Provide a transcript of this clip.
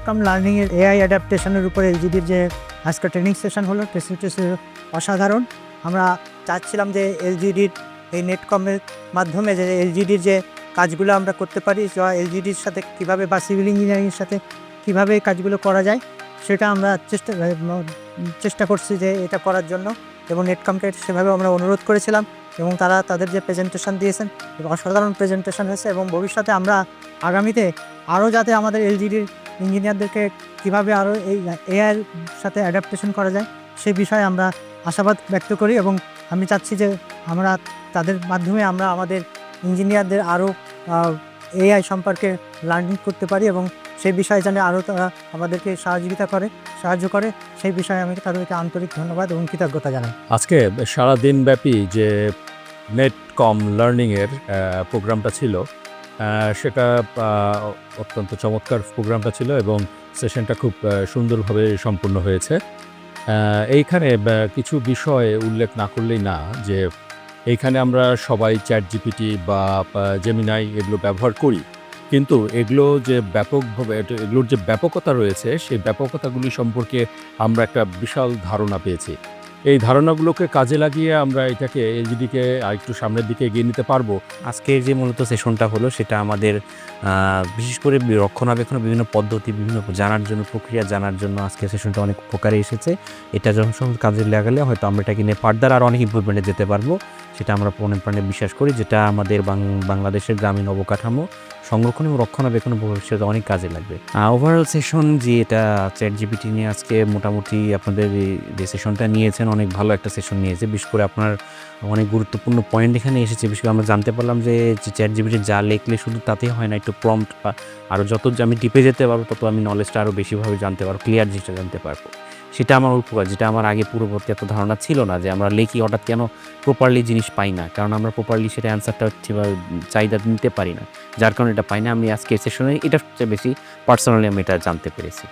Netcom লার্নিংয়ের AI অ্যাডাপ্টেশনের উপরে এলজিডির যে আজকে ট্রেনিং সেশন হলো, অসাধারণ। আমরা চাচ্ছিলাম যে এলজিডির এই নেটকমের মাধ্যমে যে এলজিডির যে কাজগুলো আমরা করতে পারি, এলজিডির সাথে কীভাবে বা সিভিল ইঞ্জিনিয়ারিংয়ের সাথে কীভাবে এই কাজগুলো করা যায় সেটা আমরা চেষ্টা করছি যে এটা করার জন্য, এবং নেটকমকে সেভাবে আমরা অনুরোধ করেছিলাম এবং তারা তাদের যে প্রেজেন্টেশন দিয়েছেন অসাধারণ প্রেজেন্টেশন হয়েছে। এবং ভবিষ্যতে আমরা আগামীতে আরও যাতে আমাদের এলজিডির ইঞ্জিনিয়ারদেরকে কীভাবে আরও এই এআইয়ের সাথে অ্যাডাপ্টেশন করা যায় সেই বিষয়ে আমরা আশাবাদ ব্যক্ত করি, এবং আমি চাচ্ছি যে আমরা তাদের মাধ্যমে আমরা আমাদের ইঞ্জিনিয়ারদের আরও এআই সম্পর্কে লার্নিং করতে পারি এবং সেই বিষয়ে যেন আরও তারা আমাদেরকে সাহায্য করে সেই বিষয়ে আমি তাদেরকে আন্তরিক ধন্যবাদ এবং কৃতজ্ঞতা জানাই। আজকে সারাদিন ব্যাপী যে নেটকম লার্নিংয়ের প্রোগ্রামটা ছিল সেটা অত্যন্ত চমৎকার প্রোগ্রামটা ছিল এবং সেশনটা খুব সুন্দরভাবে সম্পূর্ণ হয়েছে। এইখানে কিছু বিষয় উল্লেখ না করলেই না, যে এইখানে আমরা সবাই চ্যাট জিপিটি বা জেমিনাই এগুলো ব্যবহার করি, কিন্তু এগুলো যে ব্যাপকভাবে এগুলোর যে ব্যাপকতা রয়েছে সেই ব্যাপকতাগুলি সম্পর্কে আমরা একটা বিশাল ধারণা পেয়েছি। এই ধারণাগুলোকে কাজে লাগিয়ে আমরা এটাকে এলজিডিকে আরেকটু সামনের দিকে এগিয়ে নিতে পারবো। আজকের যে মূলত সেশনটা হলো সেটা আমাদের বিশেষ করে রক্ষণাবেক্ষণের বিভিন্ন পদ্ধতি জানার জন্য, প্রক্রিয়া জানার জন্য আজকের সেশনটা অনেক উপকারে এসেছে। এটা যখন কাজে লাগালে হয়তো আমরা এটাকে নিয়ে ফার্দার আর অনেক ইমপ্রুভমেন্টে যেতে পারবো, সেটা আমরা প্রাণে প্রাণে বিশ্বাস করি, যেটা আমাদের বাংলাদেশের গ্রামীণ অবকাঠামো সংরক্ষণ এবং রক্ষণাবেক্ষণ ভবিষ্যতে অনেক কাজে লাগবে। ওভারঅল সেশন যে এটা চ্যাট জিপিটি নিয়ে আজকে মোটামুটি আপনাদের যে সেশনটা নিয়েছেন অনেক ভালো একটা সেশন নিয়েছে। বিশেষ করে আপনার অনেক গুরুত্বপূর্ণ পয়েন্ট এখানে এসেছে। বিশেষ করে আমরা জানতে পারলাম যে চ্যাট জিপিটি যা লিখলে শুধু তাতেই হয় না, একটু প্রম্পট বা আরও যত আমি টিপে যেতে পারবো তত আমি নলেজটা আরও বেশিভাবে জানতে পারবো, ক্লিয়ার জিনিসটা জানতে পারবো। সেটা আমার উপকার, যেটা আমার আগে পূর্ববর্তী এত ধারণা ছিল না, যে আমরা লিখি হঠাৎ কেন প্রপারলি জিনিস পাই না, কারণ আমরা প্রপারলি সেটা অ্যান্সারটা চাহিদা নিতে পারি না, যার কারণে এটা পাই না। আমি আজকে সেশনে এটা সবচেয়ে বেশি পার্সোনালি আমি এটা জানতে পেরেছি।